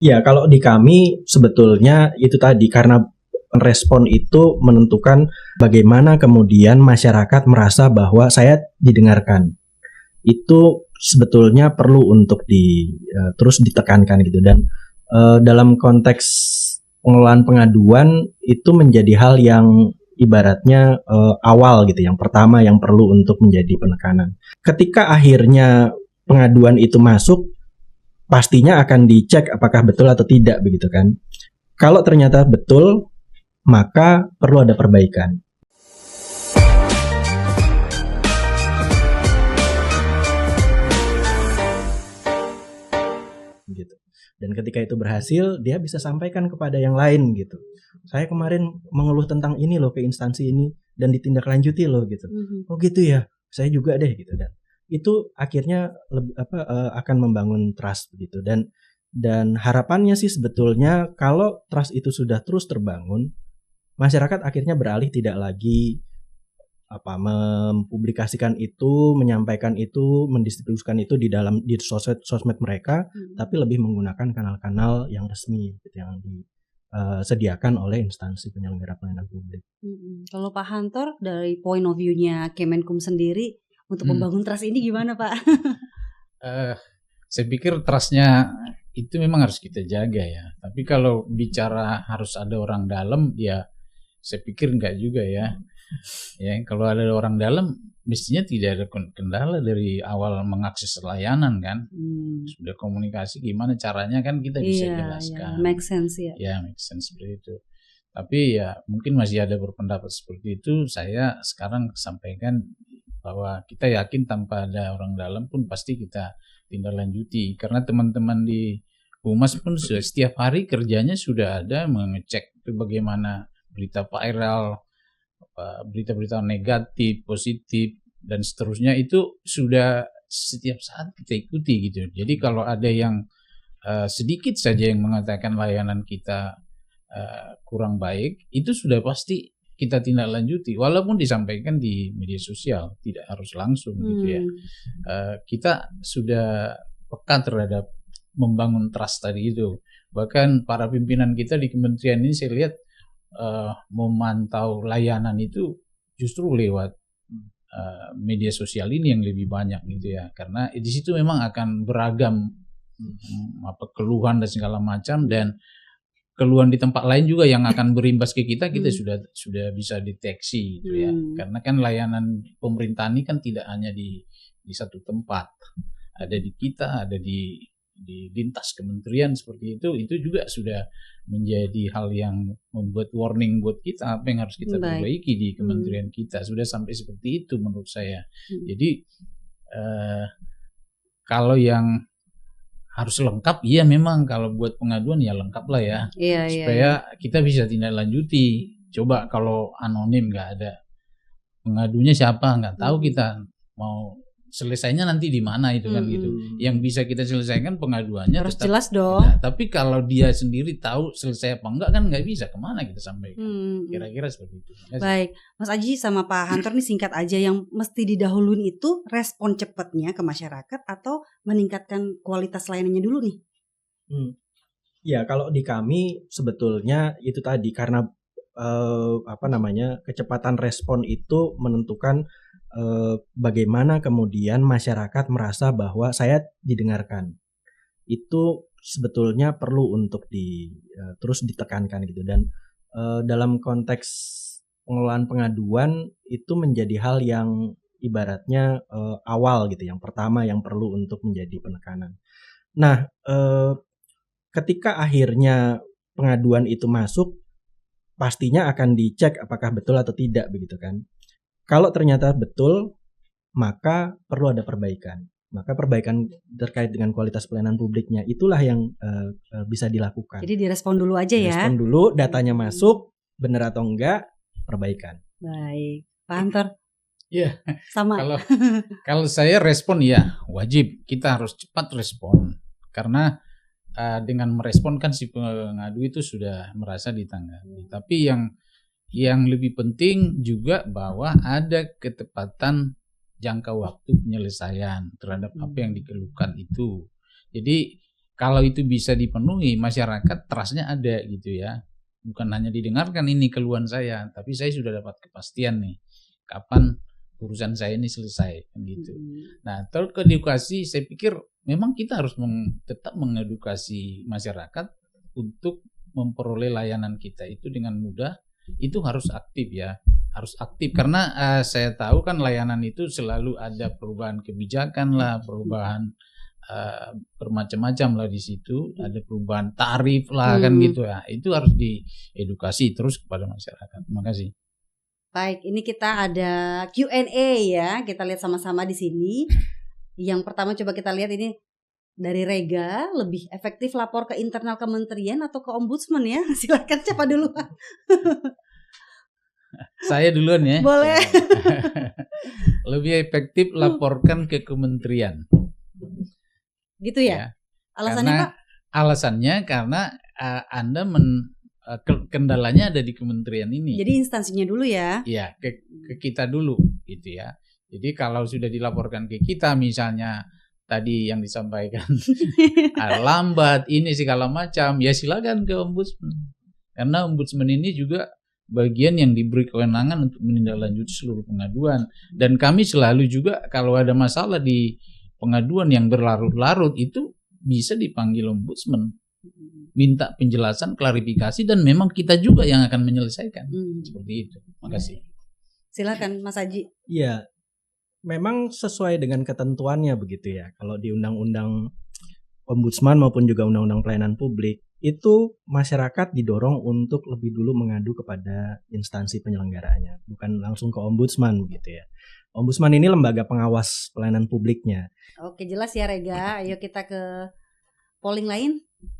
Ya, kalau di kami sebetulnya itu tadi karena respon itu menentukan bagaimana kemudian masyarakat merasa bahwa saya didengarkan. Itu sebetulnya perlu untuk terus ditekankan gitu dan dalam konteks pengelolaan pengaduan itu menjadi hal yang ibaratnya awal gitu, yang pertama yang perlu untuk menjadi penekanan. Ketika akhirnya pengaduan itu masuk, pastinya akan dicek apakah betul atau tidak begitu kan. Kalau ternyata betul, maka perlu ada perbaikan. Gitu. Dan ketika itu berhasil, dia bisa sampaikan kepada yang lain gitu. Saya kemarin mengeluh tentang ini loh ke instansi ini dan ditindaklanjuti loh gitu. Oh gitu ya, saya juga deh gitu. Dan itu akhirnya akan membangun trust gitu. Dan harapannya sih sebetulnya kalau trust itu sudah terus terbangun, masyarakat akhirnya beralih tidak lagi mempublikasikan itu, menyampaikan itu, mendistribusikan itu di sosmed mereka, tapi lebih menggunakan kanal-kanal yang resmi gitu, yang disediakan oleh instansi penyelenggara pelayanan publik. Kalau Pak Hantor dari point of view-nya Kemenkum sendiri untuk membangun trust ini gimana Pak? Saya pikir trust-nya itu memang harus kita jaga ya. Tapi kalau bicara harus ada orang dalam, ya saya pikir enggak juga ya. Ya, kalau ada orang dalam, mestinya tidak ada kendala dari awal mengakses layanan kan. Sudah komunikasi gimana caranya kan kita bisa jelaskan. Make sense ya. Ya, make sense seperti itu. Tapi ya mungkin masih ada berpendapat seperti itu. Saya sekarang sampaikan bahwa kita yakin tanpa ada orang dalam pun pasti kita tindak lanjuti. Karena teman-teman di Humas pun setiap hari kerjanya sudah ada mengecek itu bagaimana berita viral, berita-berita negatif, positif, dan seterusnya itu sudah setiap saat kita ikuti gitu. Jadi kalau ada yang sedikit saja yang mengatakan layanan kita kurang baik, itu sudah pasti kita tindak lanjuti, walaupun disampaikan di media sosial, tidak harus langsung gitu ya. Kita sudah peka terhadap membangun trust tadi itu. Bahkan para pimpinan kita di kementerian ini saya lihat memantau layanan itu justru lewat media sosial ini yang lebih banyak gitu ya, karena di situ memang akan beragam keluhan dan segala macam, dan keluhan di tempat lain juga yang akan berimbas ke kita sudah bisa deteksi gitu ya, karena kan layanan pemerintahan ini kan tidak hanya di satu tempat, ada di kita, ada di lintas kementerian seperti itu juga sudah menjadi hal yang membuat warning buat kita apa yang harus kita perbaiki di kementerian kita, sudah sampai seperti itu menurut saya. Jadi kalau yang harus lengkap, iya memang kalau buat pengaduan ya lengkap lah ya, supaya kita bisa tindak lanjuti. Coba kalau anonim nggak ada pengadunya siapa, nggak tahu kita mau selesainya nanti di mana itu kan gitu. Yang bisa kita selesaikan pengaduannya harus tetap jelas dong. Nah, tapi kalau dia sendiri tahu selesai apa enggak kan nggak bisa, kemana kita sampaikan. Kira-kira seperti itu. Baik, Mas Aji sama Pak Hantor nih singkat aja, yang mesti didahuluin itu respon cepatnya ke masyarakat atau meningkatkan kualitas layanannya dulu nih? Ya, kalau di kami sebetulnya itu tadi karena kecepatan respon itu menentukan bagaimana kemudian masyarakat merasa bahwa saya didengarkan. Itu sebetulnya perlu untuk terus ditekankan gitu, dan dalam konteks pengelolaan pengaduan itu menjadi hal yang ibaratnya awal gitu, yang pertama yang perlu untuk menjadi penekanan. Nah, ketika akhirnya pengaduan itu masuk, pastinya akan dicek apakah betul atau tidak begitu kan. Kalau ternyata betul, maka perlu ada perbaikan. Maka perbaikan terkait dengan kualitas pelayanan publiknya itulah yang bisa dilakukan. Jadi direspon dulu aja ya. Direspon dulu, datanya masuk, benar atau enggak, perbaikan. Baik, Pak Hantor. Iya. Sama. Kalau saya respon ya wajib, kita harus cepat respon, karena dengan merespon kan si pengadu itu sudah merasa ditanggapi. Tapi yang lebih penting juga bahwa ada ketepatan jangka waktu penyelesaian terhadap apa yang dikeluhkan itu. Jadi kalau itu bisa dipenuhi, masyarakat trust-nya ada gitu ya. Bukan hanya didengarkan ini keluhan saya, tapi saya sudah dapat kepastian nih kapan urusan saya ini selesai kan gitu. Nah, terus ke edukasi, saya pikir memang kita harus tetap mengedukasi masyarakat untuk memperoleh layanan kita itu dengan mudah. Itu harus aktif ya, harus aktif karena saya tahu kan layanan itu selalu ada perubahan kebijakan lah, perubahan bermacam-macam lah di situ, ada perubahan tarif lah kan gitu ya. Itu harus diedukasi terus kepada masyarakat. Terima kasih. Baik, ini kita ada Q&A ya. Kita lihat sama-sama di sini. Yang pertama coba kita lihat ini dari Rega, lebih efektif lapor ke internal kementerian atau ke ombudsman ya? Silakan siapa dulu? Saya duluan ya. Boleh. Lebih efektif laporkan ke kementerian. Gitu ya? Alasannya karena, Pak? Alasannya karena Anda kendalanya ada di kementerian ini. Jadi instansinya dulu ya? Iya, ke kita dulu gitu ya. Jadi kalau sudah dilaporkan ke kita misalnya tadi yang disampaikan lambat ini segala macam, ya silakan ke ombudsman. Karena ombudsman ini juga bagian yang diberi kewenangan untuk menindaklanjuti seluruh pengaduan. Dan kami selalu juga kalau ada masalah di pengaduan yang berlarut-larut itu bisa dipanggil ombudsman. Minta penjelasan, klarifikasi, dan memang kita juga yang akan menyelesaikan. Seperti itu. Makasih. Silakan Mas Haji. Iya, memang sesuai dengan ketentuannya begitu ya. Kalau di Undang-Undang Ombudsman maupun juga Undang-Undang Pelayanan Publik, itu masyarakat didorong untuk lebih dulu mengadu kepada instansi penyelenggaranya, bukan langsung ke ombudsman begitu ya. Ombudsman ini lembaga pengawas pelayanan publiknya. Oke, jelas ya Rega. Ayo kita ke polling lain,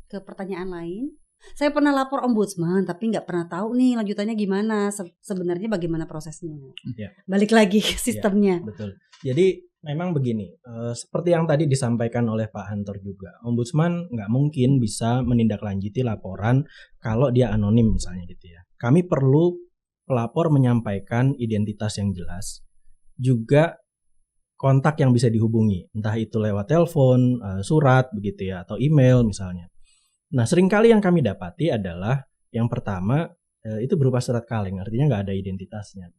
ke pertanyaan lain. Saya pernah lapor ombudsman, tapi nggak pernah tahu nih lanjutannya gimana. Sebenarnya bagaimana prosesnya? Ya. Balik lagi ke sistemnya. Ya, betul. Jadi memang begini, seperti yang tadi disampaikan oleh Pak Hantor juga, ombudsman nggak mungkin bisa menindaklanjuti laporan kalau dia anonim misalnya gitu ya. Kami perlu pelapor menyampaikan identitas yang jelas, juga kontak yang bisa dihubungi, entah itu lewat telepon, surat begitu ya, atau email misalnya. Nah, seringkali yang kami dapati adalah yang pertama itu berupa surat kaleng, artinya nggak ada identitasnya.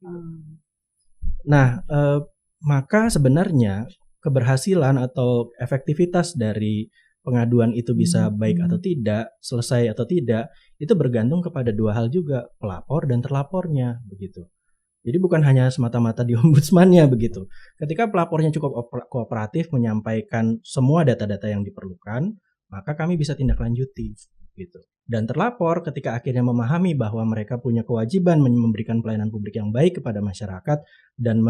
Nah, maka sebenarnya keberhasilan atau efektivitas dari pengaduan itu bisa baik atau tidak, selesai atau tidak, itu bergantung kepada dua hal juga, pelapor dan terlapornya begitu. Jadi bukan hanya semata-mata di ombudsmannya begitu. Ketika pelapornya cukup kooperatif menyampaikan semua data-data yang diperlukan, maka kami bisa tindak lanjuti gitu. Dan terlapor ketika akhirnya memahami bahwa mereka punya kewajiban memberikan pelayanan publik yang baik kepada masyarakat dan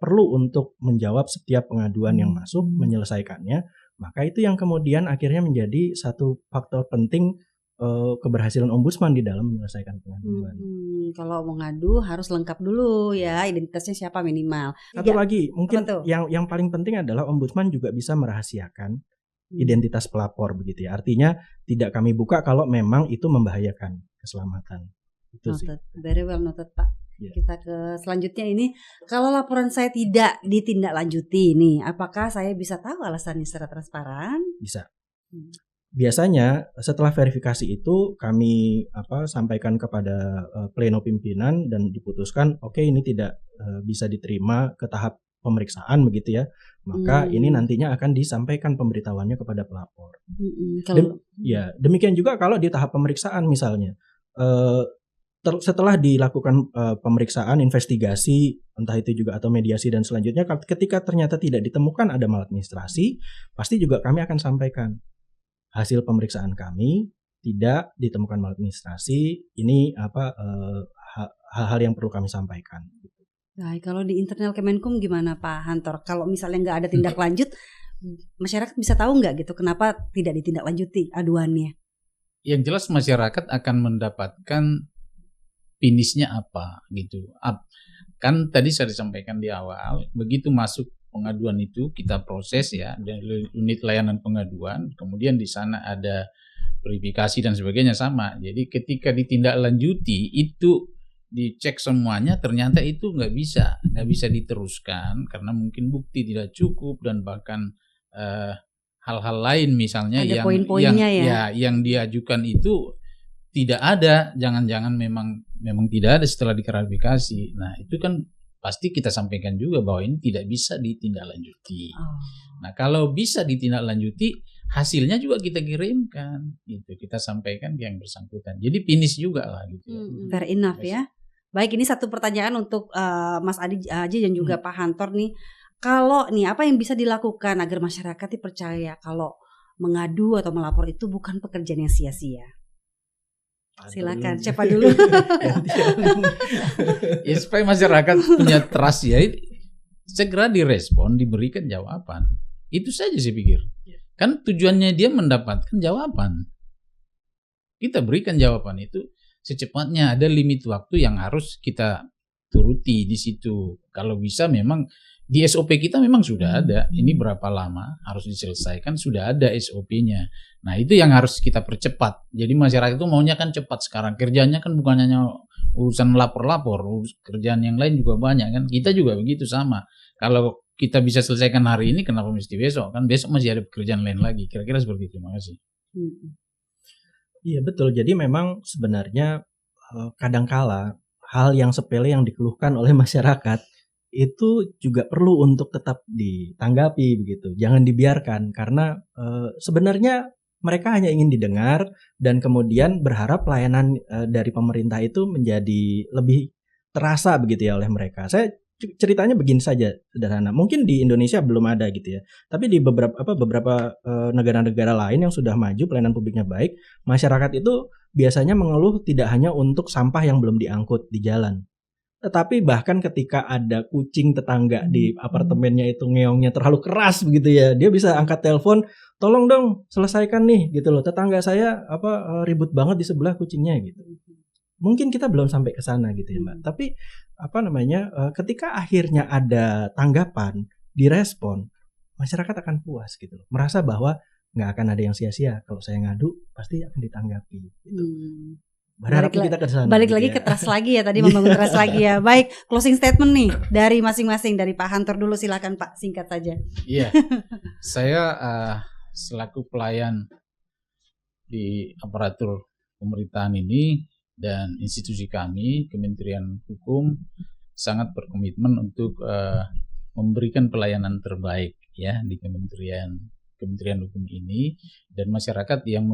perlu untuk menjawab setiap pengaduan yang masuk, menyelesaikannya, maka itu yang kemudian akhirnya menjadi satu faktor penting keberhasilan ombudsman di dalam menyelesaikan pengaduan. Kalau mau ngadu harus lengkap dulu ya, identitasnya siapa minimal. Satu lagi mungkin yang paling penting adalah ombudsman juga bisa merahasiakan identitas pelapor begitu ya. Artinya tidak kami buka kalau memang itu membahayakan keselamatan. Itu noted. sih. Very well noted Pak. Yeah. Kita ke selanjutnya ini, kalau laporan saya tidak ditindaklanjuti ini, apakah saya bisa tahu alasannya secara transparan? Bisa. Biasanya setelah verifikasi itu kami sampaikan kepada pleno pimpinan dan diputuskan oke, ini tidak bisa diterima ke tahap pemeriksaan begitu ya, maka ini nantinya akan disampaikan pemberitahuannya kepada pelapor. Demikian juga kalau di tahap pemeriksaan misalnya setelah dilakukan pemeriksaan, investigasi, entah itu juga atau mediasi dan selanjutnya, ketika ternyata tidak ditemukan ada maladministrasi, pasti juga kami akan sampaikan hasil pemeriksaan kami tidak ditemukan maladministrasi. Ini hal-hal yang perlu kami sampaikan. Nah, kalau di internal Kemenkum gimana Pak Hantor? Kalau misalnya nggak ada tindak lanjut, masyarakat bisa tahu nggak gitu kenapa tidak ditindaklanjuti aduannya? Yang jelas masyarakat akan mendapatkan finishnya apa gitu. Kan tadi saya disampaikan di awal, begitu masuk pengaduan itu kita proses ya, dari unit layanan pengaduan, kemudian di sana ada verifikasi dan sebagainya sama. Jadi ketika ditindaklanjuti itu dicek semuanya, ternyata itu nggak bisa diteruskan karena mungkin bukti tidak cukup dan bahkan hal-hal lain misalnya Ada yang poin-poinnya yang diajukan itu tidak ada, jangan-jangan memang tidak ada setelah diklarifikasi. Nah, itu kan pasti kita sampaikan juga bahwa ini tidak bisa ditindaklanjuti. Nah, kalau bisa ditindaklanjuti, hasilnya juga kita kirimkan, gitu. Kita sampaikan ke yang bersangkutan. Jadi finish juga lah, gitu. Fair enough ya. Baik, ini satu pertanyaan untuk Mas Aji dan juga Pak Hantor nih. Kalau nih apa yang bisa dilakukan agar masyarakat percaya kalau mengadu atau melapor itu bukan pekerjaan yang sia-sia? Silakan, siapa dulu? Ya, supaya masyarakat punya trust ya, segera direspon, diberikan jawaban. Itu saja saya pikir. Kan tujuannya dia mendapatkan jawaban. Kita berikan jawaban itu secepatnya. Ada limit waktu yang harus kita turuti di situ. Kalau bisa memang di SOP kita memang sudah ada. Ini berapa lama harus diselesaikan, sudah ada SOP-nya. Nah, itu yang harus kita percepat. Jadi masyarakat itu maunya kan cepat sekarang. Kerjanya kan bukan hanya urusan lapor-lapor, kerjaan yang lain juga banyak kan. Kita juga begitu sama. Kalau kita bisa selesaikan hari ini, kenapa mesti besok? Kan besok masih ada pekerjaan lain lagi. Kira-kira seperti itu. Terima kasih. Iya betul. Jadi memang sebenarnya kadangkala hal yang sepele yang dikeluhkan oleh masyarakat itu juga perlu untuk tetap ditanggapi begitu. Jangan dibiarkan karena sebenarnya mereka hanya ingin didengar dan kemudian berharap pelayanan dari pemerintah itu menjadi lebih terasa begitu ya oleh mereka. Saya ceritanya begini saja sederhana. Mungkin di Indonesia belum ada gitu ya. Tapi di beberapa negara-negara lain yang sudah maju pelayanan publiknya baik, masyarakat itu biasanya mengeluh tidak hanya untuk sampah yang belum diangkut di jalan. Tetapi bahkan ketika ada kucing tetangga di apartemennya itu ngeongnya terlalu keras begitu ya, dia bisa angkat telepon, tolong dong selesaikan nih gitu loh. Tetangga saya ribut banget di sebelah kucingnya gitu. Mungkin kita belum sampai ke sana gitu ya Mbak. Tapi ketika akhirnya ada tanggapan, direspon, masyarakat akan puas gitu loh. Merasa bahwa nggak akan ada yang sia-sia. Kalau saya ngadu pasti akan ditanggapi gitu. Berharapnya kita ke sana. Balik lagi ke trust lagi ya, tadi membangun trust lagi ya. Baik, closing statement nih dari masing-masing, dari Pak Hantor dulu, silakan Pak, singkat saja. Iya, saya selaku pelayan di aparatur pemerintahan ini dan institusi kami, Kementerian Hukum, sangat berkomitmen untuk memberikan pelayanan terbaik ya di Kementerian Hukum ini, dan masyarakat yang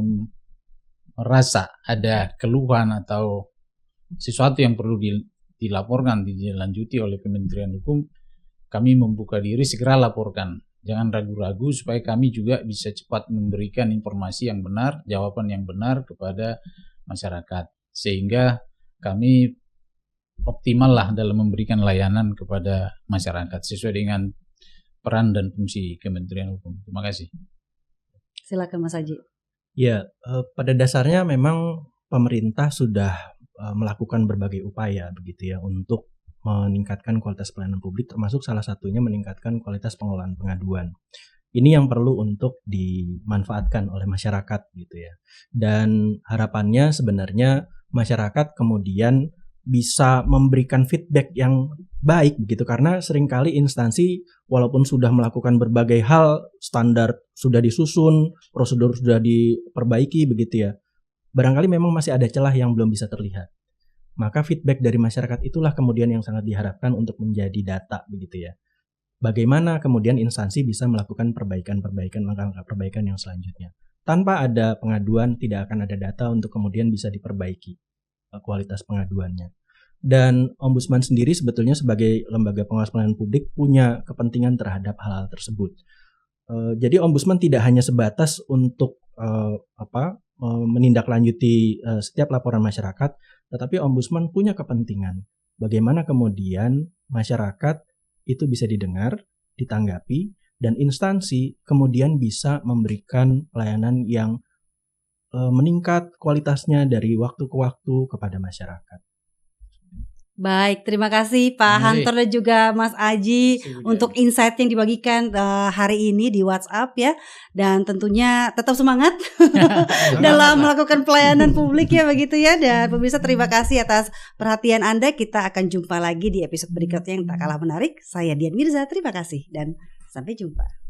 merasa ada keluhan atau sesuatu yang perlu dilaporkan, dilanjuti oleh Kementerian Hukum, kami membuka diri, segera laporkan. Jangan ragu-ragu supaya kami juga bisa cepat memberikan informasi yang benar, jawaban yang benar kepada masyarakat. Sehingga kami optimal lah dalam memberikan layanan kepada masyarakat sesuai dengan peran dan fungsi Kementerian Hukum. Terima kasih. Silakan Mas Haji. Ya, pada dasarnya memang pemerintah sudah melakukan berbagai upaya begitu ya untuk meningkatkan kualitas pelayanan publik, termasuk salah satunya meningkatkan kualitas pengelolaan pengaduan. Ini yang perlu untuk dimanfaatkan oleh masyarakat gitu ya. Dan harapannya sebenarnya masyarakat kemudian bisa memberikan feedback yang baik begitu, karena seringkali instansi walaupun sudah melakukan berbagai hal, standar sudah disusun, prosedur sudah diperbaiki begitu ya, barangkali memang masih ada celah yang belum bisa terlihat. Maka feedback dari masyarakat itulah kemudian yang sangat diharapkan untuk menjadi data begitu ya. Bagaimana kemudian instansi bisa melakukan perbaikan-perbaikan, langkah-langkah perbaikan yang selanjutnya. Tanpa ada pengaduan tidak akan ada data untuk kemudian bisa diperbaiki kualitas pengaduannya. Dan Ombudsman sendiri sebetulnya sebagai lembaga pengawas pelayanan publik punya kepentingan terhadap hal-hal tersebut. Jadi Ombudsman tidak hanya sebatas untuk menindaklanjuti setiap laporan masyarakat, tetapi Ombudsman punya kepentingan bagaimana kemudian masyarakat itu bisa didengar, ditanggapi, dan instansi kemudian bisa memberikan pelayanan yang meningkat kualitasnya dari waktu ke waktu kepada masyarakat. Baik, terima kasih Pak Hantor dan juga Mas Aji untuk insight yang dibagikan hari ini di WhatsApp ya. Dan tentunya tetap semangat dalam melakukan pelayanan publik ya begitu ya. Dan pemirsa, terima kasih atas perhatian Anda. Kita akan jumpa lagi di episode berikutnya yang tak kalah menarik. Saya Dian Mirza, terima kasih dan sampai jumpa.